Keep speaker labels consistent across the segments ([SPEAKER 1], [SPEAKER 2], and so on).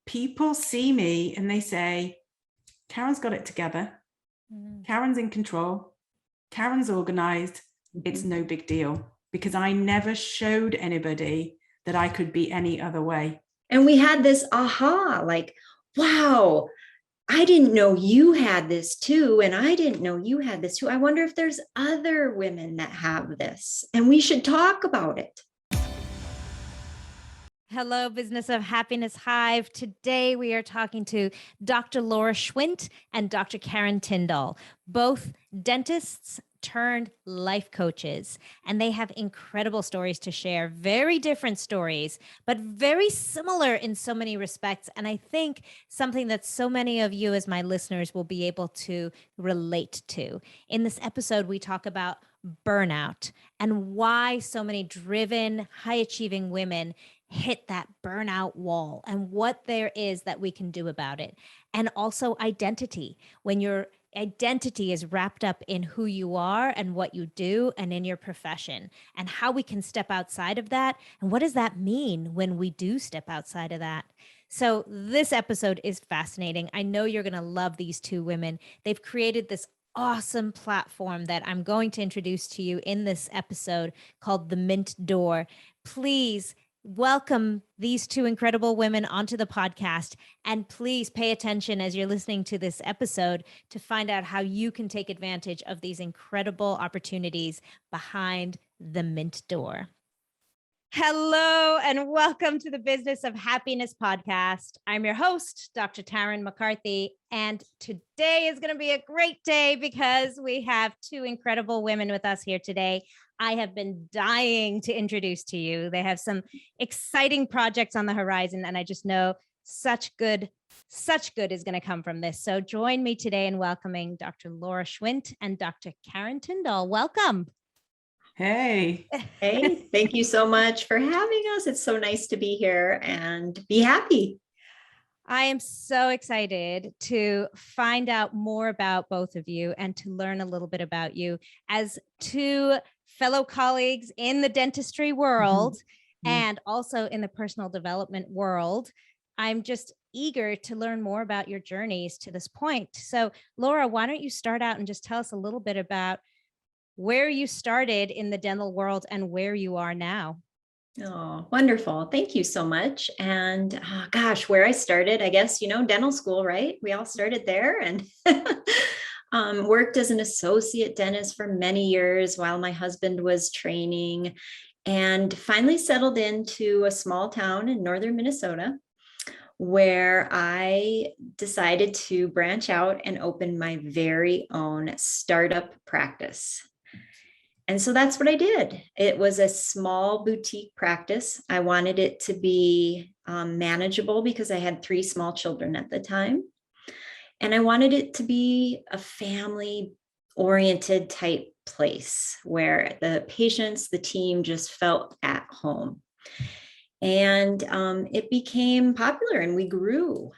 [SPEAKER 1] people see me and they say, Karen's got it together. Karen's in control. Karen's organized. It's no big deal, because I never showed anybody that I could be any other way.
[SPEAKER 2] And we had this aha, like, wow, I didn't know you had this too. And I didn't know you had this too. I wonder if there's other women that have this, and we should talk about it.
[SPEAKER 3] Hello, Business of Happiness Hive. Today we are talking to Dr. Laura Schwindt and Dr. Karen Tindall, both dentists turned life coaches, and they have incredible stories to share. Very different stories, but very similar in so many respects. And I think something that so many of you as my listeners will be able to relate to. In this episode, we talk about burnout and why so many driven, high-achieving women hit that burnout wall and what there is that we can do about it. And also identity. When your identity is wrapped up in who you are and what you do and in your profession, and how we can step outside of that. And what does that mean when we do step outside of that? So this episode is fascinating. I know you're going to love these two women. They've created this awesome platform that I'm going to introduce to you in this episode called The Mint Door. Please welcome these two incredible women onto the podcast, and please pay attention as you're listening to this episode to find out how you can take advantage of these incredible opportunities behind the Mint Door. Hello, and welcome to the Business of Happiness podcast. I'm your host, Dr. Tarryn MacCarthy, and today is going to be a great day because we have two incredible women with us here today. I have been dying to introduce to you. They have some exciting projects on the horizon, and I just know such good is going to come from this. So join me today in welcoming Dr. Laura Schwindt and Dr. Karen Tindall. Welcome.
[SPEAKER 1] Hey.
[SPEAKER 2] Hey, thank you so much for having us. It's so nice to be here and be happy.
[SPEAKER 3] I am so excited to find out more about both of you and to learn a little bit about you as two fellow colleagues in the dentistry world and also in the personal development world. I'm just eager to learn more about your journeys to this point. So Laura, why don't you start out and just tell us a little bit about where you started in the dental world and where you are now?
[SPEAKER 2] Oh, wonderful. Thank you so much. And gosh, where I started, I guess, dental school, right? We all started there, and worked as an associate dentist for many years while my husband was training, and finally settled into a small town in northern Minnesota where I decided to branch out and open my very own startup practice. And so that's what I did. It was a small boutique practice. I wanted it to be manageable because I had 3 small children at the time. And I wanted it to be a family-oriented type place where the patients, the team just felt at home. And it became popular and we grew.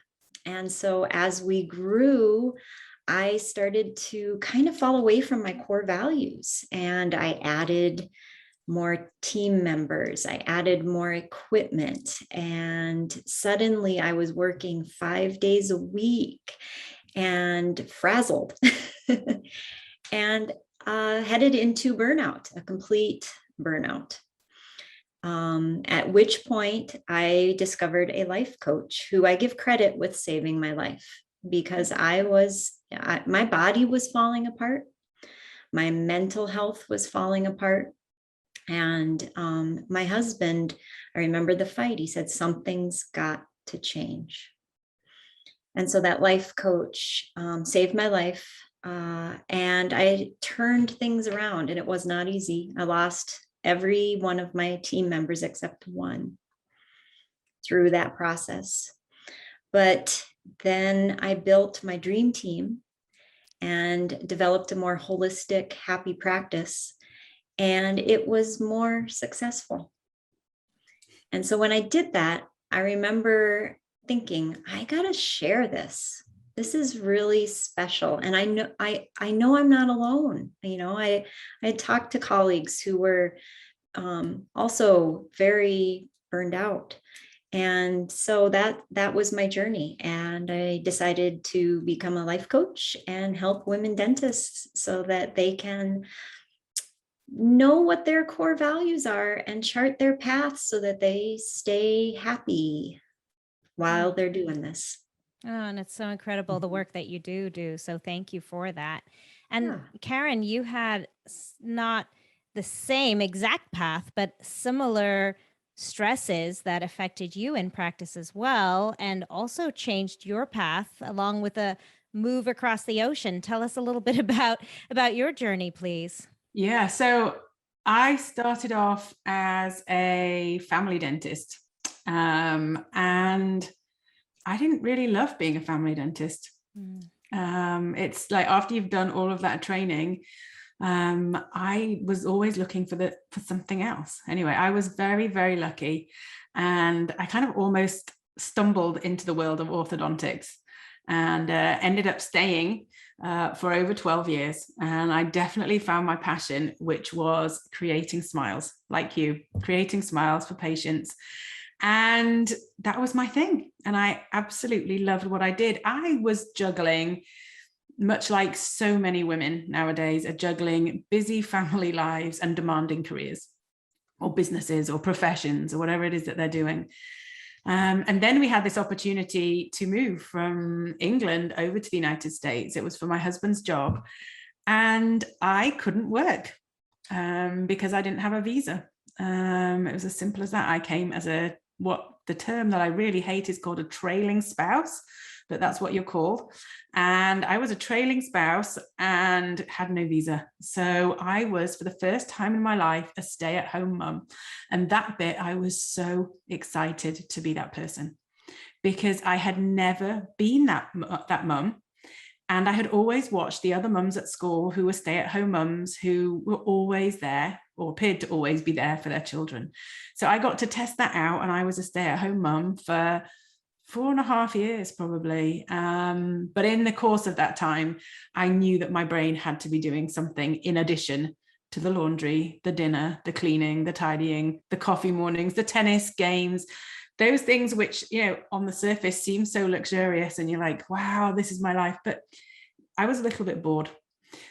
[SPEAKER 2] And so as we grew, I started to kind of fall away from my core values, and I added more team members. I added more equipment, and suddenly I was working 5 days a week and frazzled and headed into burnout, a complete burnout. At which point I discovered a life coach who I give credit with saving my life, because my body was falling apart. My mental health was falling apart. And my husband, I remember the fight. He said, something's got to change. And so that life coach saved my life. And I turned things around, and it was not easy. I lost every one of my team members except one through that process. But then I built my dream team and developed a more holistic, happy practice, and it was more successful. And so when I did that, I remember thinking, I gotta share this. This is really special. And I know I'm not alone. I had talked to colleagues who were also very burned out. And so that was my journey. And I decided to become a life coach and help women dentists so that they can know what their core values are and chart their path so that they stay happy while they're doing this.
[SPEAKER 3] Oh, and it's so incredible the work that you do. So thank you for that. And
[SPEAKER 2] Yeah.
[SPEAKER 3] Karen, you had not the same exact path, but similar stresses that affected you in practice as well, and also changed your path along with a move across the ocean. Tell us a little bit about your journey, please.
[SPEAKER 1] Yeah, so I started off as a family dentist, and I didn't really love being a family dentist. It's like after you've done all of that training, I was always looking for something else. Anyway, I was very, very lucky, and I kind of almost stumbled into the world of orthodontics and ended up staying for over 12 years. And I definitely found my passion, which was creating smiles, like you, creating smiles for patients. And that was my thing. And I absolutely loved what I did. I was juggling, much like so many women nowadays are juggling busy family lives and demanding careers or businesses or professions or whatever it is that they're doing. And then we had this opportunity to move from England over to the United States. It was for my husband's job. And I couldn't work because I didn't have a visa. It was as simple as that. I came as what the term that I really hate is called a trailing spouse, but that's what you're called. And I was a trailing spouse and had no visa. So I was, for the first time in my life, a stay-at-home mum. And that bit, I was so excited to be that person because I had never been that mum. And I had always watched the other mums at school who were stay-at-home mums who were always there or appeared to always be there for their children. So I got to test that out, and I was a stay-at-home mum for 4.5 years probably. But in the course of that time, I knew that my brain had to be doing something in addition to the laundry, the dinner, the cleaning, the tidying, the coffee mornings, the tennis games, those things which, on the surface seem so luxurious and you're like, wow, this is my life. But I was a little bit bored.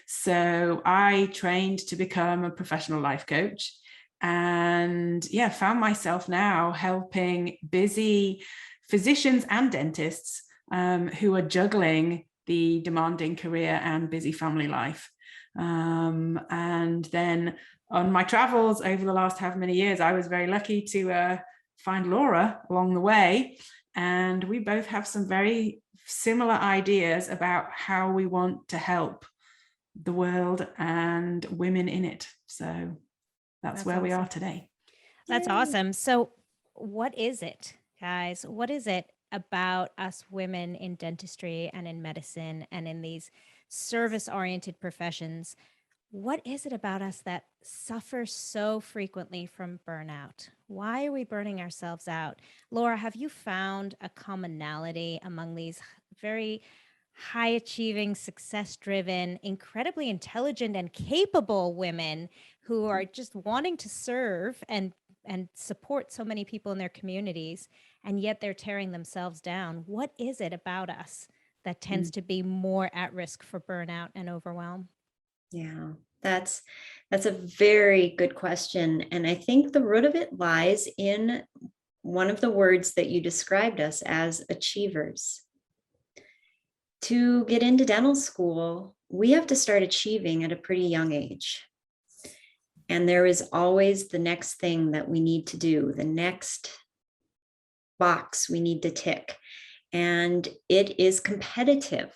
[SPEAKER 1] So I trained to become a professional life coach and found myself now helping busy physicians and dentists who are juggling the demanding career and busy family life. And then on my travels over the last how many years, I was very lucky to find Laura along the way. And we both have some very similar ideas about how we want to help the world and women in it. So that's where we are today.
[SPEAKER 3] That's awesome. So what is it, guys? What is it about us women in dentistry and in medicine and in these service-oriented professions? What is it about us that suffers so frequently from burnout? Why are we burning ourselves out? Laura, have you found a commonality among these very high-achieving, success-driven, incredibly intelligent and capable women who are just wanting to serve and support so many people in their communities, and yet they're tearing themselves down? What is it about us that tends to be more at risk for burnout and overwhelm?
[SPEAKER 2] Yeah, that's a very good question. And I think the root of it lies in one of the words that you described us as, achievers. To get into dental school, we have to start achieving at a pretty young age. And there is always the next thing that we need to do, the next box we need to tick. And it is competitive.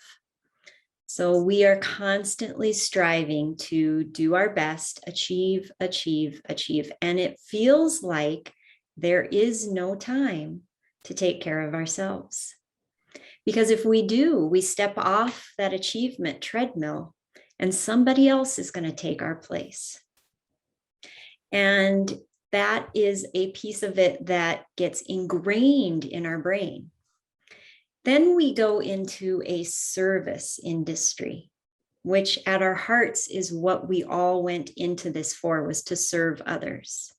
[SPEAKER 2] So we are constantly striving to do our best, achieve, achieve, achieve. And it feels like there is no time to take care of ourselves. Because if we do, we step off that achievement treadmill and somebody else is going to take our place. And that is a piece of it that gets ingrained in our brain. Then we go into a service industry, which at our hearts is what we all went into this for, was to serve others.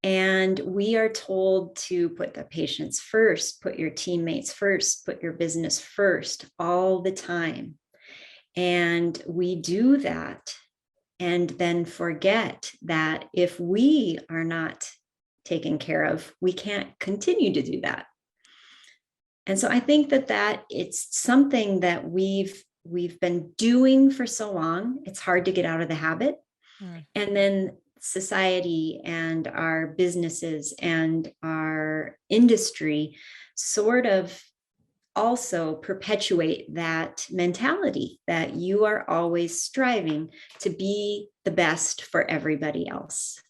[SPEAKER 2] And we are told to put the patients first, put your teammates first, put your business first all the time. And we do that and then forget that if we are not taken care of, we can't continue to do that. And so I think that it's something that we've been doing for so long, it's hard to get out of the habit. And then society and our businesses and our industry sort of also perpetuate that mentality that you are always striving to be the best for everybody else.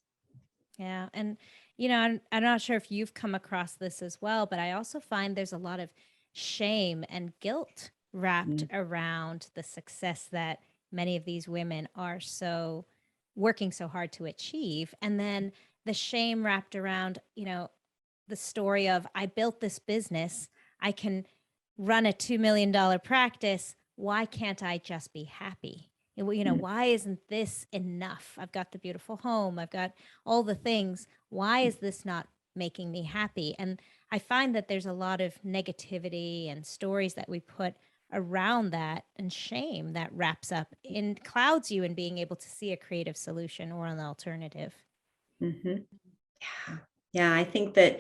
[SPEAKER 3] Yeah. And, I'm not sure if you've come across this as well, but I also find there's a lot of shame and guilt wrapped around the success that many of these women are working so hard to achieve. And then the shame wrapped around, the story of, I built this business, I can run a $2 million practice. Why can't I just be happy? Why isn't this enough? I've got the beautiful home. I've got all the things. Why is this not making me happy? And I find that there's a lot of negativity and stories that we put around that, and shame that wraps up and clouds you in being able to see a creative solution or an alternative.
[SPEAKER 2] Yeah, I think that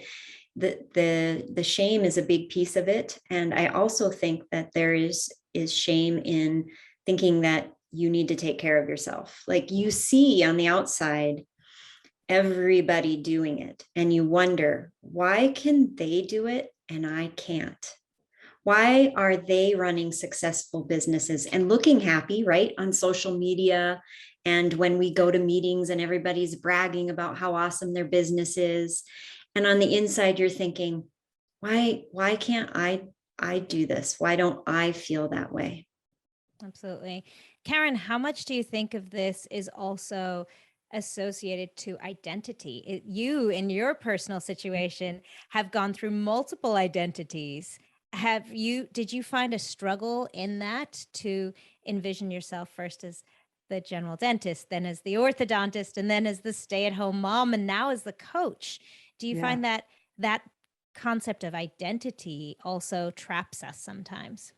[SPEAKER 2] the shame is a big piece of it. And I also think that there is shame in thinking that you need to take care of yourself. Like, you see on the outside everybody doing it, and you wonder, why can they do it and I can't? Why are they running successful businesses and looking happy, right, on social media? And when we go to meetings and everybody's bragging about how awesome their business is, and on the inside you're thinking, why can't I do this? Why don't I feel that way?
[SPEAKER 3] Absolutely. Karen, how much do you think of this is also associated to identity? You, in your personal situation, have gone through multiple identities. Did you find a struggle in that, to envision yourself first as the general dentist, then as the orthodontist, and then as the stay-at-home mom, and now as the coach? Do you find that concept of identity also traps us sometimes?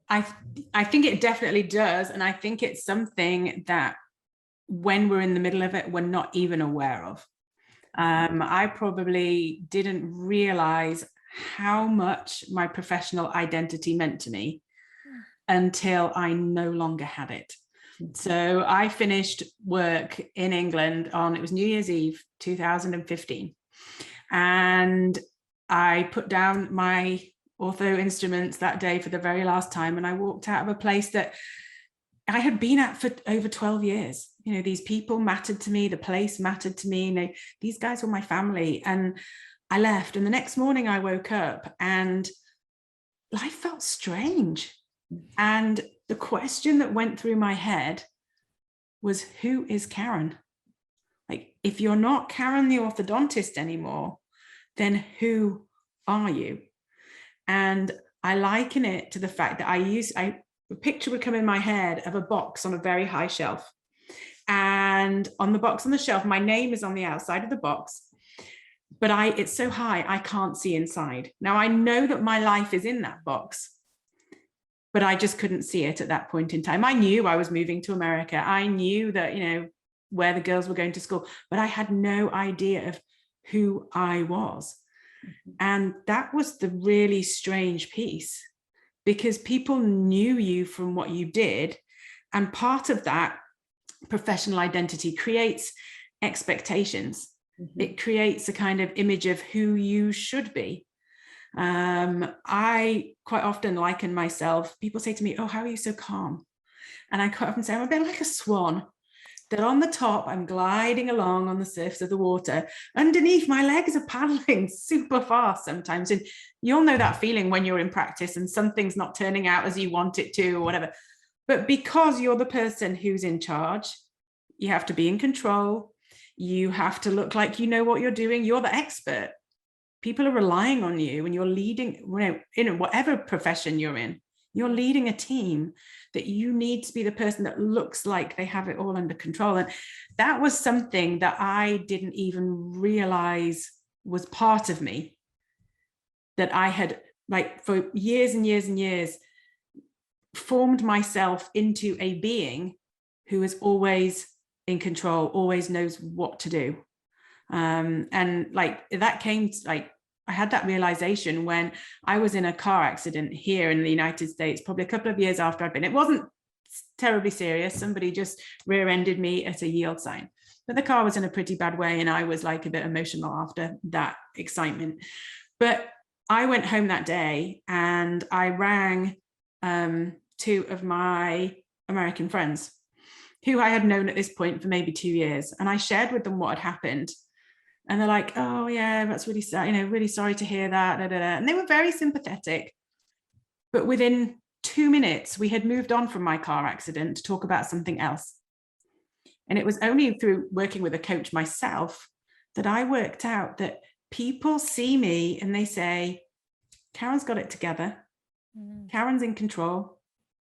[SPEAKER 1] I think it definitely does. And I think it's something that when we're in the middle of it, we're not even aware of. I probably didn't realize how much my professional identity meant to me until I no longer had it. So I finished work in England it was New Year's Eve, 2015. And I put down my ortho instruments that day for the very last time. And I walked out of a place that I had been at for over 12 years. These people mattered to me. The place mattered to me. These guys were my family. And I left. And the next morning I woke up and life felt strange. And the question that went through my head was, who is Karen? Like, if you're not Karen the orthodontist anymore, then who are you? And I liken it to the fact that a picture would come in my head of a box on a very high shelf. And on the box on the shelf, my name is on the outside of the box, but it's so high, I can't see inside. Now, I know that my life is in that box, but I just couldn't see it at that point in time. I knew I was moving to America. I knew that, where the girls were going to school, but I had no idea of who I was. And that was the really strange piece, because people knew you from what you did. And part of that professional identity creates expectations. It creates a kind of image of who you should be. I quite often liken myself, people say to me, oh, how are you so calm? And I quite often say, I'm a bit like a swan, that on the top, I'm gliding along on the surface of the water. Underneath, my legs are paddling super fast sometimes. And you'll know that feeling when you're in practice and something's not turning out as you want it to or whatever. But because you're the person who's in charge, you have to be in control. You have to look like you know what you're doing. You're the expert. People are relying on you, and you're leading, in whatever profession you're in. You're leading a team that you need to be the person that looks like they have it all under control. And that was something that I didn't even realize was part of me, that I had, like, for years and years and years, formed myself into a being who is always in control, always knows what to do. And like that came, like, I had that realization when I was in a car accident here in the United States, probably a couple of years after I'd been. It wasn't terribly serious. Somebody just rear-ended me at a yield sign, but the car was in a pretty bad way, and I was like a bit emotional after that excitement. But I went home that day and I rang two of my American friends who I had known at this point for maybe 2 years, and I shared with them what had happened. And they're like, oh yeah, that's really sad, really sorry to hear that. Da, da, da. And they were very sympathetic. But within 2 minutes, we had moved on from my car accident to talk about something else. And it was only through working with a coach myself that I worked out that people see me and they say, Karen's got it together. Karen's in control.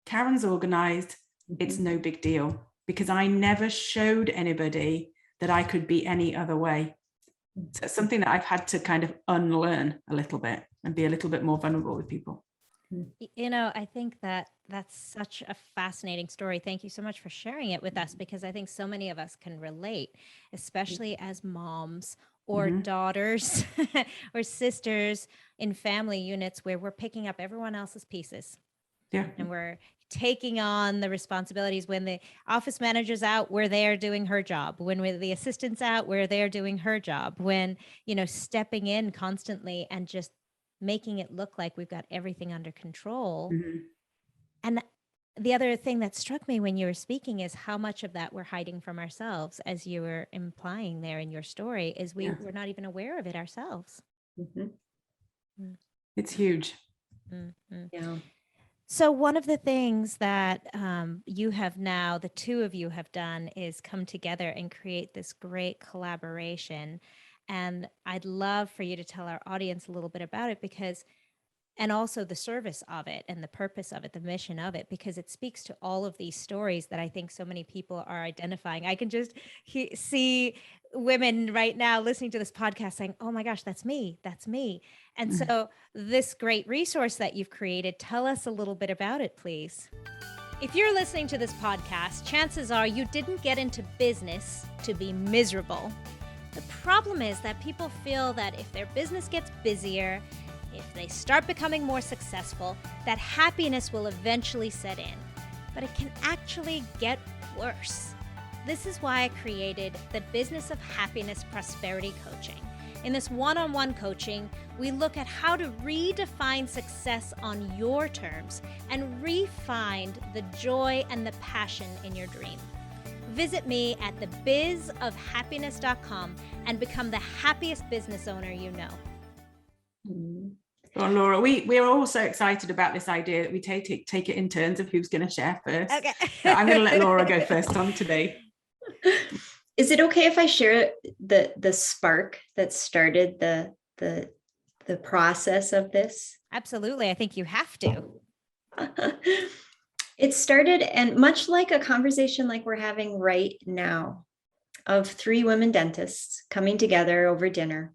[SPEAKER 1] Karen's organized. It's no big deal, because I never showed anybody that I could be any other way. So it's something that I've had to kind of unlearn a little bit and be a little bit more vulnerable with people.
[SPEAKER 3] I think that that's such a fascinating story. Thank you so much for sharing it with us, because I think so many of us can relate, especially as moms or daughters or sisters in family units where we're picking up everyone else's pieces.
[SPEAKER 1] Yeah.
[SPEAKER 3] And we're taking on the responsibilities. When the office manager's out, we're there doing her job. When the assistant's out, we're there doing her job. When, stepping in constantly and just making it look like we've got everything under control. And the other thing that struck me when you were speaking is how much of that we're hiding from ourselves, as you were implying there in your story, is we're not even aware of it ourselves.
[SPEAKER 1] It's huge.
[SPEAKER 2] Yeah.
[SPEAKER 3] So one of the things that you have now, the two of you have done, is come together and create this great collaboration. And I'd love for you to tell our audience a little bit about it, and also the service of it and the purpose of it, the mission of it, because it speaks to all of these stories that I think so many people are identifying. I can just see women right now listening to this podcast saying, oh my gosh, that's me. That's me. And so this great resource that you've created, tell us a little bit about it, please. If you're listening to this podcast, chances are you didn't get into business to be miserable. The problem is that people feel that if their business gets busier, if they start becoming more successful, that happiness will eventually set in. But it can actually get worse. This is why I created the Business of Happiness Prosperity Coaching. In this one-on-one coaching, we look at how to redefine success on your terms and re-find the joy and the passion in your dream. Visit me at thebizofhappiness.com and become the happiest business owner you know.
[SPEAKER 1] Well, Laura, we're all so excited about this idea that we take it in turns of who's going to share first.
[SPEAKER 3] Okay.
[SPEAKER 1] So I'm going to let Laura go first on today.
[SPEAKER 2] Is it okay if I share the spark that started the process of this?
[SPEAKER 3] Absolutely. I think you have to.
[SPEAKER 2] It started, and much like a conversation like we're having right now, of 3 women dentists coming together over dinner.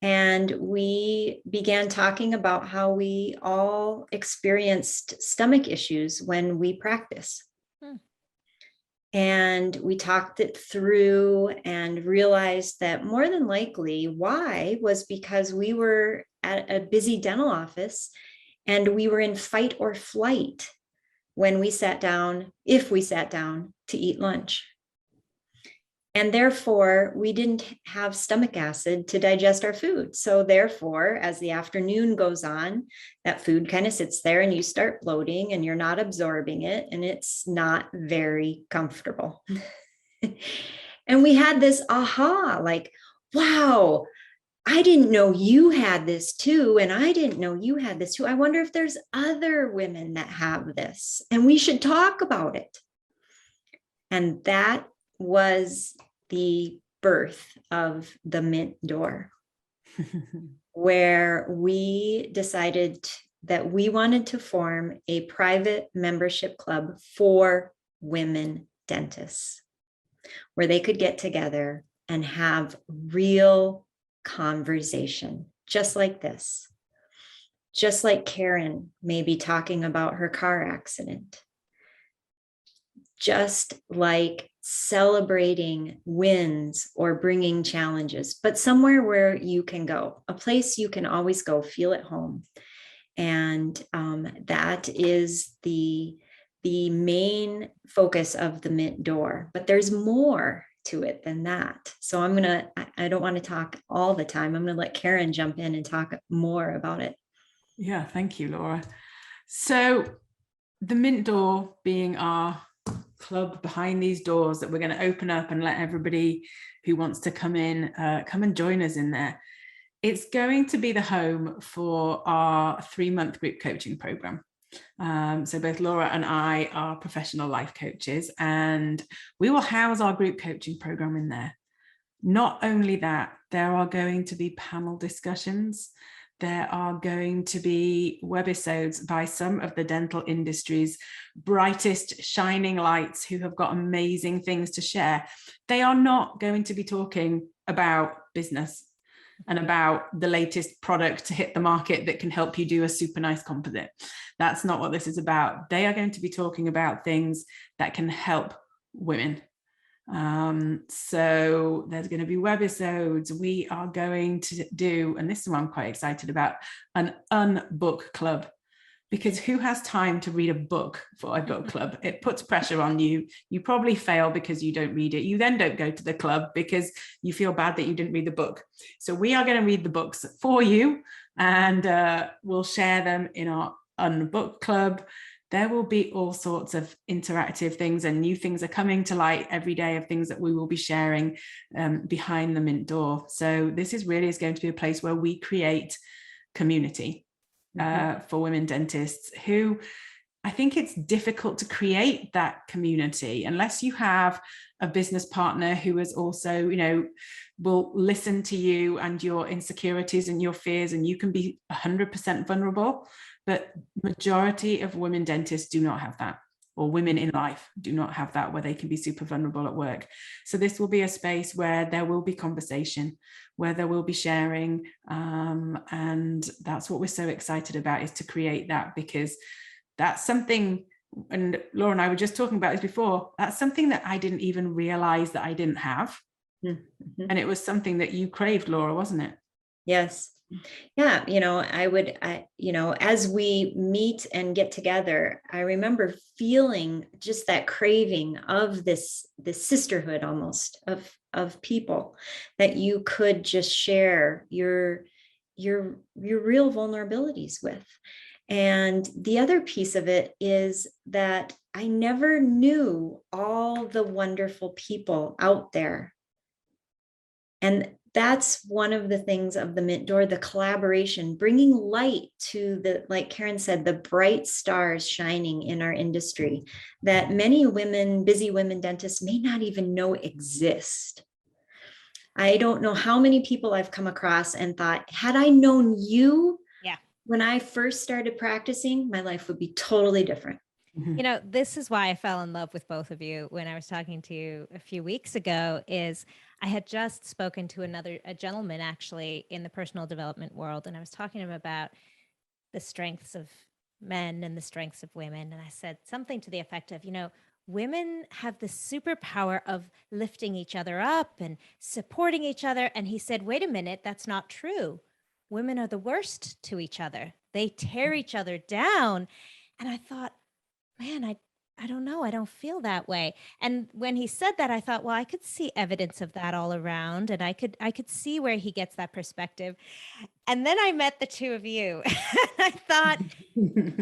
[SPEAKER 2] And we began talking about how we all experienced stomach issues when we practice. And we talked it through and realized that more than likely why was because we were at a busy dental office and we were in fight or flight when we sat down, if we sat down to eat lunch. And therefore, we didn't have stomach acid to digest our food. So therefore, as the afternoon goes on, that food kind of sits there and you start bloating and you're not absorbing it, and it's not very comfortable. And we had this aha, like, wow, I didn't know you had this too. And I didn't know you had this too. I wonder if there's other women that have this, and we should talk about it. And that was the birth of the Mint Door, where we decided that we wanted to form a private membership club for women dentists, where they could get together and have real conversation, just like this. Just like Karen may be talking about her car accident. Just like celebrating wins or bringing challenges, but somewhere where you can go, a place you can always go, feel at home. And that is the main focus of the Mint Door. But there's more to it than that. So I don't want to talk all the time. I'm going to let Karen jump in and talk more about it.
[SPEAKER 1] Yeah, thank you, Laura. So the Mint Door being our club behind these doors that we're going to open up and let everybody who wants to come in, come and join us in there. It's going to be the home for our 3-month group coaching program. So both Laura and I are professional life coaches, and we will house our group coaching program in there. Not only that, there are going to be panel discussions. There are going to be webisodes by some of the dental industry's brightest shining lights who have got amazing things to share. They are not going to be talking about business and about the latest product to hit the market that can help you do a super nice composite. That's not what this is about. They are going to be talking about things that can help women. So there's going to be webisodes. We are going to do, and this is what I'm quite excited about, an unbook club, because who has time to read a book for a book club? It puts pressure on you. You probably fail because you don't read it. You then don't go to the club because you feel bad that you didn't read the book. So we are going to read the books for you, and we'll share them in our unbook club. There will be all sorts of interactive things, and new things are coming to light every day of things that we will be sharing behind the Mint Door. So this is going to be a place where we create community for women dentists who, I think it's difficult to create that community unless you have a business partner who is also, will listen to you and your insecurities and your fears, and you can be 100% vulnerable. But majority of women dentists do not have that, or women in life do not have that, where they can be super vulnerable at work. So this will be a space where there will be conversation, where there will be sharing. And that's what we're so excited about, is to create that, because that's something, and Laura and I were just talking about this before, that's something that I didn't even realize that I didn't have. Mm-hmm. And it was something that you craved, Laura, wasn't it?
[SPEAKER 2] Yes. Yeah, as we meet and get together, I remember feeling just that craving of this sisterhood almost of people that you could just share your real vulnerabilities with. And the other piece of it is that I never knew all the wonderful people out there. And that's one of the things of the Mint Door, the collaboration, bringing light to the, like Karen said, the bright stars shining in our industry that many women, busy women dentists may not even know exist. I don't know how many people I've come across and thought, had I known you when I first started practicing, my life would be totally different.
[SPEAKER 3] This is why I fell in love with both of you when I was talking to you a few weeks ago, is I had just spoken to a gentleman actually in the personal development world. And I was talking to him about the strengths of men and the strengths of women. And I said something to the effect of, women have the superpower of lifting each other up and supporting each other. And he said, wait a minute, that's not true. Women are the worst to each other. They tear each other down. And I thought, man, I don't know. I don't feel that way. And when he said that, I thought, well, I could see evidence of that all around, and I could see where he gets that perspective. And then I met the two of you. And I thought,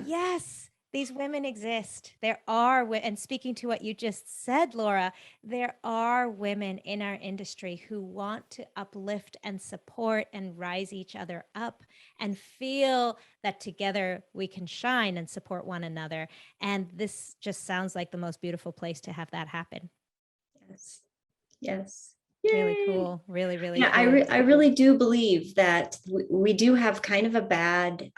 [SPEAKER 3] yes, these women exist. There are, and speaking to what you just said, Laura, there are women in our industry who want to uplift and support and rise each other up and feel that together we can shine and support one another. And this just sounds like the most beautiful place to have that happen.
[SPEAKER 2] Yes.
[SPEAKER 3] Really cool. Really, really
[SPEAKER 2] cool. I really do believe that we do have kind of a bad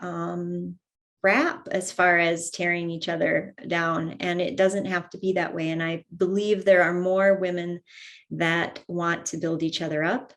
[SPEAKER 2] rap as far as tearing each other down. And it doesn't have to be that way. And I believe there are more women that want to build each other up.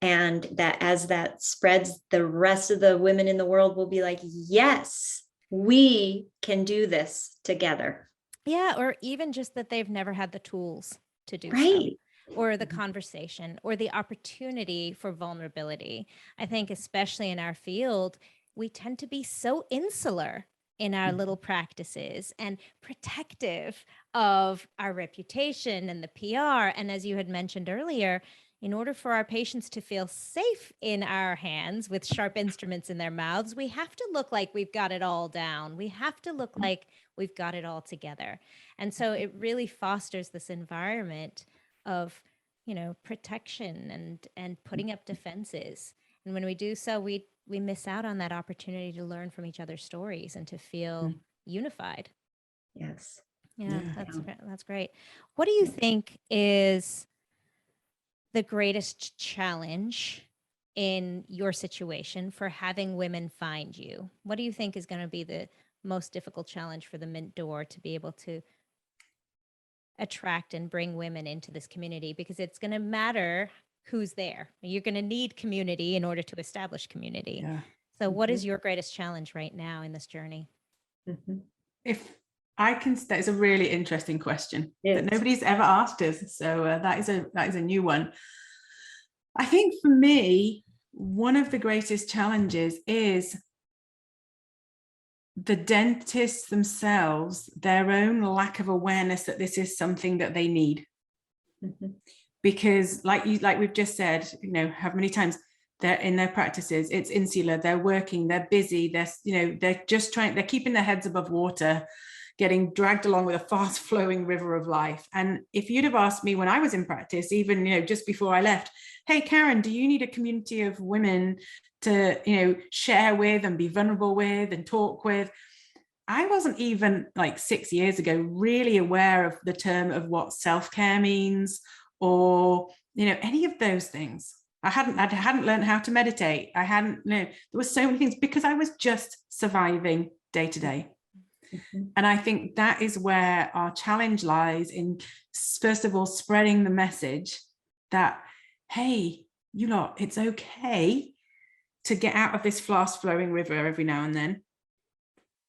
[SPEAKER 2] And that as that spreads, the rest of the women in the world will be like, yes, we can do this together.
[SPEAKER 3] Yeah. Or even just that they've never had the tools to do
[SPEAKER 2] Right.
[SPEAKER 3] so, or the conversation or the opportunity for vulnerability. I think especially in our field, we tend to be so insular in our little practices and protective of our reputation and the PR. And as you had mentioned earlier, in order for our patients to feel safe in our hands with sharp instruments in their mouths, we have to look like we've got it all down. We have to look like we've got it all together. And so it really fosters this environment of, protection and putting up defenses. And when we do so, we miss out on that opportunity to learn from each other's stories and to feel unified.
[SPEAKER 2] Yes.
[SPEAKER 3] Yeah, that's great. What do you think is the greatest challenge in your situation for having women find you? What do you think is going to be the most difficult challenge for the Mint Door to be able to attract and bring women into this community? Because it's going to matter who's there. You're going to need community in order to establish community.
[SPEAKER 1] Yeah.
[SPEAKER 3] So what is your greatest challenge right now in this journey?
[SPEAKER 1] If I can, that is a really interesting question
[SPEAKER 2] Yes.
[SPEAKER 1] that nobody's ever asked us. So that is a new one. I think for me, one of the greatest challenges is the dentists themselves, their own lack of awareness that this is something that they need. Because like we've just said, how many times they're in their practices, it's insular, they're working, they're busy, they're just they're keeping their heads above water, getting dragged along with a fast flowing river of life. And if you'd have asked me when I was in practice, even, just before I left, hey, Karen, do you need a community of women to, share with and be vulnerable with and talk with? I wasn't even like 6 years ago really aware of the term of what self-care means or, any of those things. I hadn't learned how to meditate. There were so many things because I was just surviving day to day. And I think that is where our challenge lies in, first of all, spreading the message that, hey, you lot, it's okay to get out of this fast flowing river every now and then,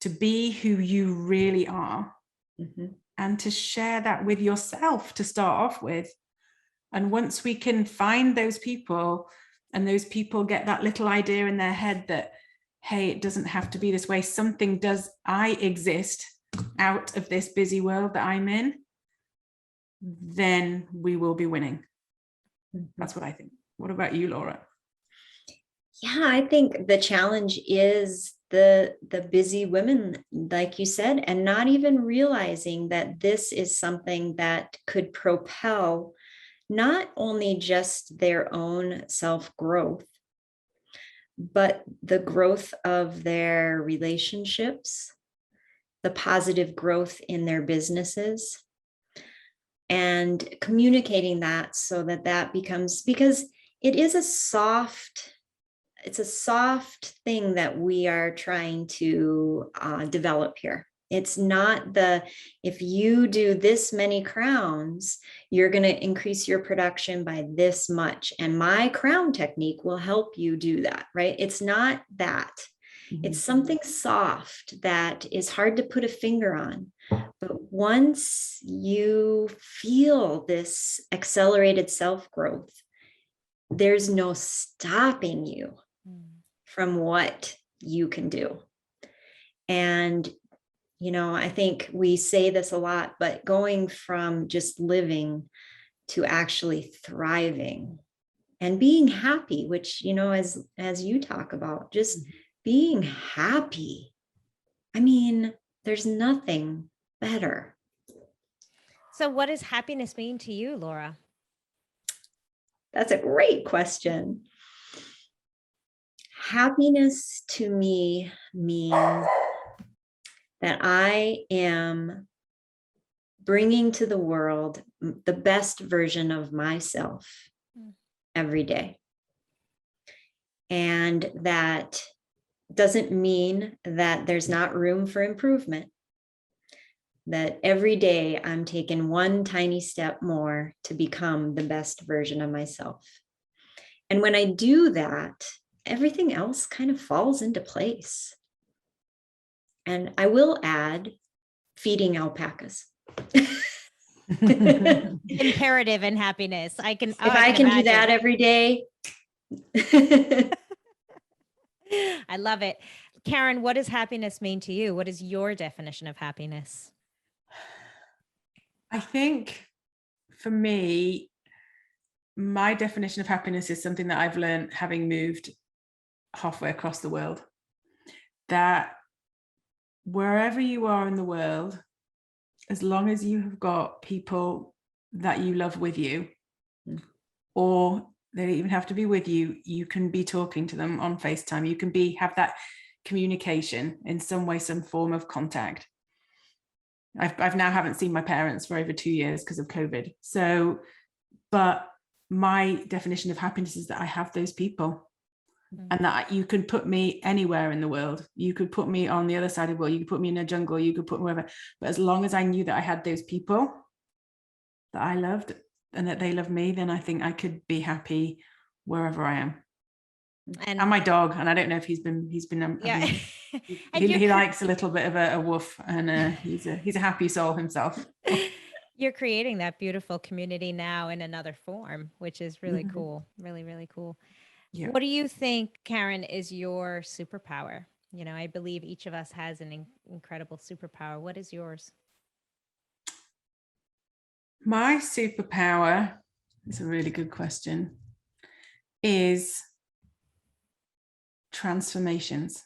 [SPEAKER 1] to be who you really are, and to share that with yourself to start off with. And once we can find those people and those people get that little idea in their head that, hey, it doesn't have to be this way. I exist out of this busy world that I'm in, then we will be winning. That's what I think. What about you, Laura?
[SPEAKER 2] Yeah, I think the challenge is the busy women, like you said, and not even realizing that this is something that could propel not only just their own self-growth, but the growth of their relationships, the positive growth in their businesses, and communicating that so that becomes, because it's a soft thing that we are trying to develop here. It's not if you do this many crowns, you're going to increase your production by this much. And my crown technique will help you do that, right? It's not that. It's something soft that is hard to put a finger on. But once you feel this accelerated self-growth, there's no stopping you from what you can do. And I think we say this a lot, but going from just living to actually thriving and being happy, which, as you talk about, just being happy. I mean, there's nothing better.
[SPEAKER 3] So what does happiness mean to you, Laura?
[SPEAKER 2] That's a great question. Happiness to me means that I am bringing to the world the best version of myself every day. And that doesn't mean that there's not room for improvement. That every day I'm taking one tiny step more to become the best version of myself. And when I do that, everything else kind of falls into place. And I will add feeding alpacas.
[SPEAKER 3] Imperative in happiness. I can
[SPEAKER 2] do that every day.
[SPEAKER 3] I love it. Karen, what does happiness mean to you? What is your definition of happiness?
[SPEAKER 1] I think for me, my definition of happiness is something that I've learned having moved halfway across the world. That wherever you are in the world, as long as you have got people that you love with you, or they don't even have to be with you, you can be talking to them on FaceTime. You can have that communication in some way, some form of contact. I've now haven't seen my parents for over 2 years because of COVID. So, but my definition of happiness is that I have those people, and that you can put me anywhere in the world. You could put me on the other side of the world. You could put me in a jungle. You could put me wherever. But as long as I knew that I had those people that I loved and that they love me, then I think I could be happy wherever I am. And my dog, and I don't know if he's been
[SPEAKER 3] yeah.
[SPEAKER 1] he likes a little bit of a woof, and he's a happy soul himself.
[SPEAKER 3] You're creating that beautiful community now in another form, which is really cool. Really, really cool. Yeah. What do you think, Karen, is your superpower? You know, I believe each of us has an incredible superpower. What is yours?
[SPEAKER 1] My superpower, it's a really good question, is transformations.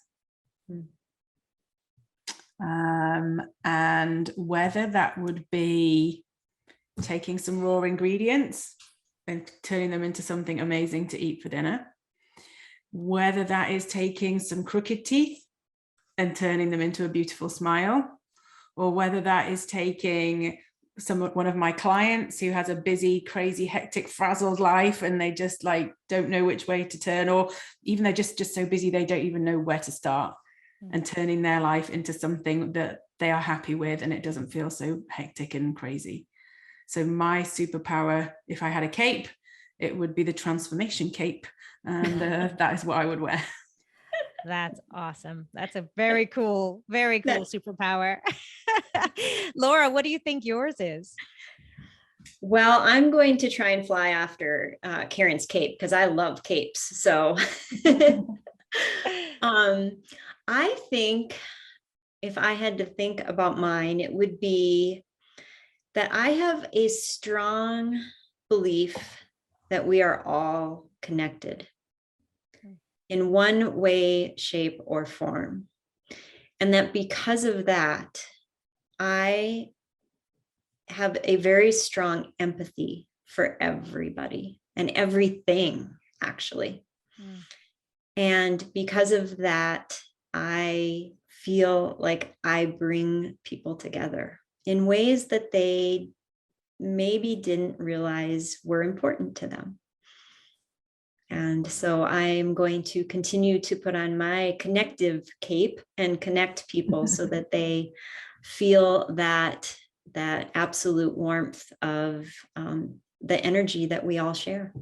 [SPEAKER 1] And whether that would be taking some raw ingredients and turning them into something amazing to eat for dinner, whether that is taking some crooked teeth and turning them into a beautiful smile, or whether that is taking one of my clients who has a busy, crazy, hectic, frazzled life, and they just like don't know which way to turn, or even they're just so busy they don't even know where to start, and turning their life into something that they are happy with and it doesn't feel so hectic and crazy. So my superpower, if I had a cape, it would be the transformation cape, and that is what I would wear.
[SPEAKER 3] That's awesome. That's a very cool superpower. Laura, what do you think yours is?
[SPEAKER 2] Well, I'm going to try and fly after Karen's cape because I love capes. So I think if I had to think about mine, it would be that I have a strong belief that we are all connected in one way, shape, or form. And that because of that, I have a very strong empathy for everybody and everything, actually. And because of that, I feel like I bring people together in ways that they maybe didn't realize were important to them. And so I'm going to continue to put on my connective cape and connect people so that they feel that absolute warmth of the energy that we all share.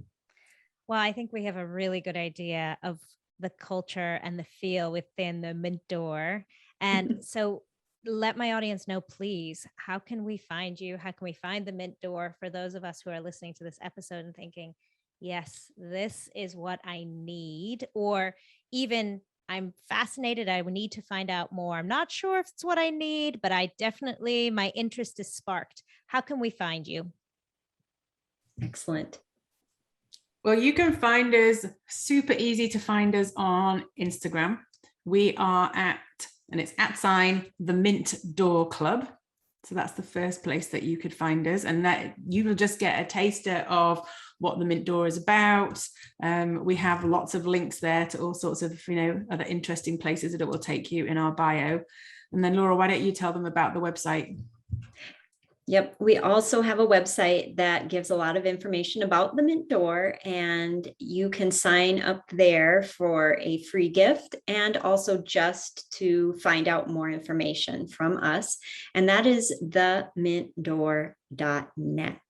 [SPEAKER 3] Well, I think we have a really good idea of the culture and the feel within the Mint Door. And so let my audience know, please, how can we find you? How can we find the Mint Door for those of us who are listening to this episode and thinking, yes, this is what I need, or even I'm fascinated, I would need to find out more. I'm not sure if it's what I need, but my interest is sparked. How can we find you?
[SPEAKER 2] Excellent.
[SPEAKER 1] Well, you can find us, super easy to find us on Instagram. We are and it's @ the Mint Door Club. So that's the first place that you could find us, and that you will just get a taster of what the Mint Door is about. We have lots of links there to all sorts of, other interesting places that it will take you in our bio. And then Laura, why don't you tell them about the website?
[SPEAKER 2] Yep. We also have a website that gives a lot of information about the Mint Door, and you can sign up there for a free gift and also just to find out more information from us. And that is themintdoor.net.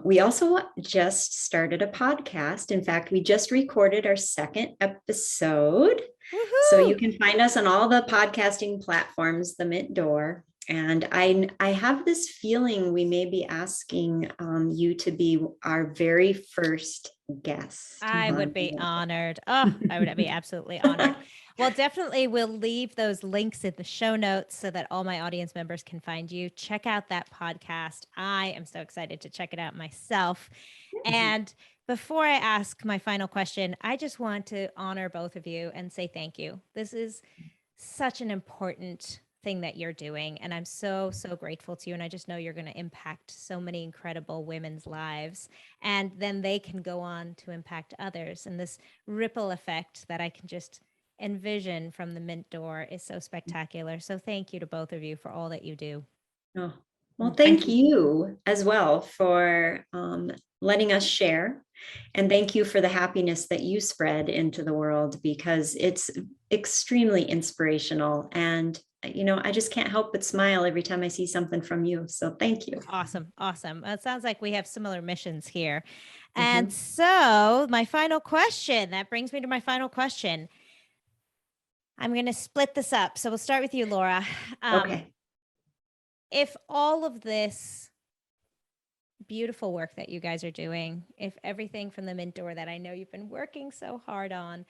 [SPEAKER 2] We also just started a podcast. In fact, we just recorded our second episode.
[SPEAKER 3] Woohoo!
[SPEAKER 2] So you can find us on all the podcasting platforms, the Mint Door. And I have this feeling we may be asking you to be our very first guest.
[SPEAKER 3] I would be honored. Oh, I would be absolutely honored. Well, definitely we'll leave those links in the show notes so that all my audience members can find you. Check out that podcast. I am so excited to check it out myself. And before I ask my final question, I just want to honor both of you and say thank you. This is such an important thing that you're doing. And I'm so, so grateful to you. And I just know you're going to impact so many incredible women's lives. And then they can go on to impact others. And this ripple effect that I can just envision from the Mint Door is so spectacular. So thank you to both of you for all that you do.
[SPEAKER 2] Oh, well, thank you as well for letting us share. And thank you for the happiness that you spread into the world, because it's extremely inspirational. And I just can't help but smile every time I see something from you. So thank you.
[SPEAKER 3] Awesome. Awesome. It sounds like we have similar missions here. And so my final question, that brings me to my final question. I'm going to split this up. So we'll start with you, Laura.
[SPEAKER 2] Okay.
[SPEAKER 3] If all of this beautiful work that you guys are doing, if everything from the Mint Door that I know you've been working so hard on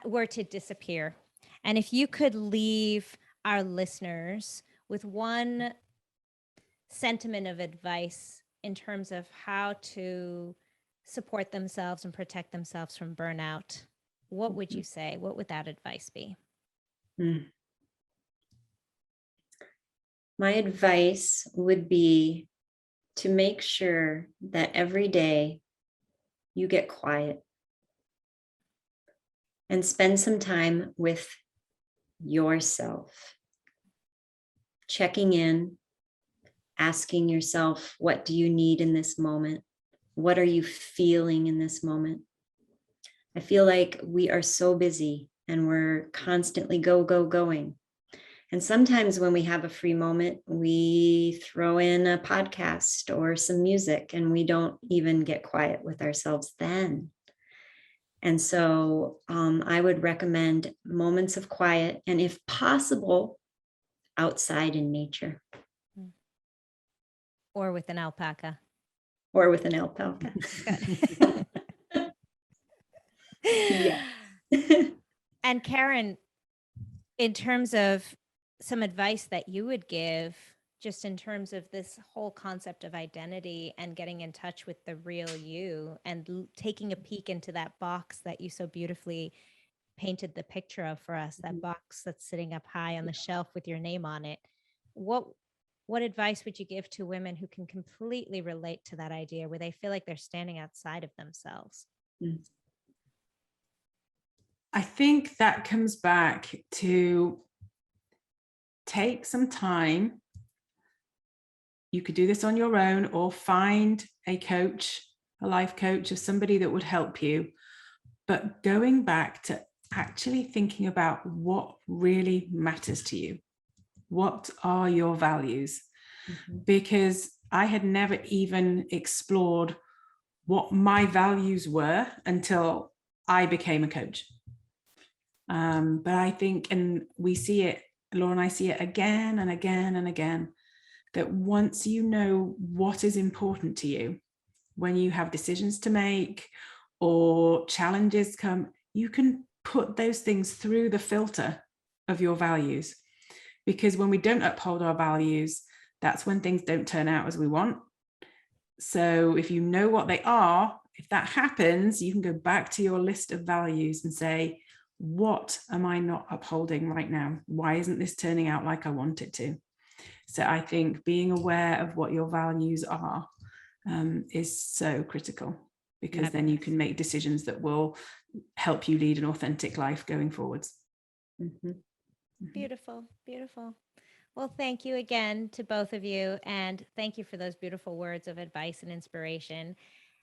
[SPEAKER 3] were to disappear, and if you could leave our listeners with one sentiment of advice in terms of how to support themselves and protect themselves from burnout, what would you say? What would that advice be?
[SPEAKER 2] My advice would be to make sure that every day you get quiet and spend some time with yourself, checking in, asking yourself, what do you need in this moment? What are you feeling in this moment? I feel like we are so busy and we're constantly going. And sometimes when we have a free moment, we throw in a podcast or some music and we don't even get quiet with ourselves then. And so I would recommend moments of quiet, and if possible, outside in nature.
[SPEAKER 3] Or with an alpaca.
[SPEAKER 2] Or with an alpaca.
[SPEAKER 3] Yeah. And Karen, in terms of some advice that you would give, just in terms of this whole concept of identity and getting in touch with the real you and taking a peek into that box that you so beautifully painted the picture of for us, that box that's sitting up high on the shelf with your name on it. What advice would you give to women who can completely relate to that idea, where they feel like they're standing outside of themselves?
[SPEAKER 1] I think that comes back to take some time. You could do this on your own or find a coach, a life coach, or somebody that would help you. But going back to actually thinking about what really matters to you. What are your values? Because I had never even explored what my values were until I became a coach. But I think, and we see it, Laura and I see it again and again and again, that once you know what is important to you, when you have decisions to make or challenges come, you can put those things through the filter of your values. Because when we don't uphold our values, that's when things don't turn out as we want. So if you know what they are, if that happens, you can go back to your list of values and say, what am I not upholding right now? Why isn't this turning out like I want it to? So I think being aware of what your values are is so critical, because then you can make decisions that will help you lead an authentic life going forwards.
[SPEAKER 3] Beautiful, beautiful. Well, thank you again to both of you. And thank you for those beautiful words of advice and inspiration.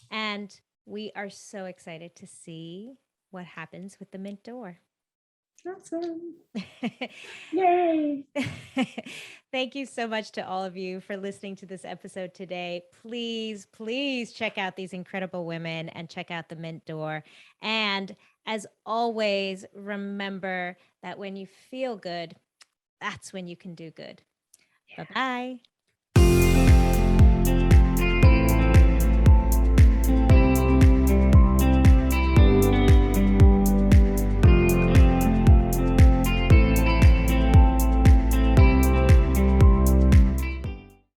[SPEAKER 3] And we are so excited to see what happens with the Mint door.
[SPEAKER 1] Awesome. Yay.
[SPEAKER 3] Thank you so much to all of you for listening to this episode today. Please, please check out these incredible women and check out the Mint door. And as always, remember that when you feel good, that's when you can do good. Bye-bye.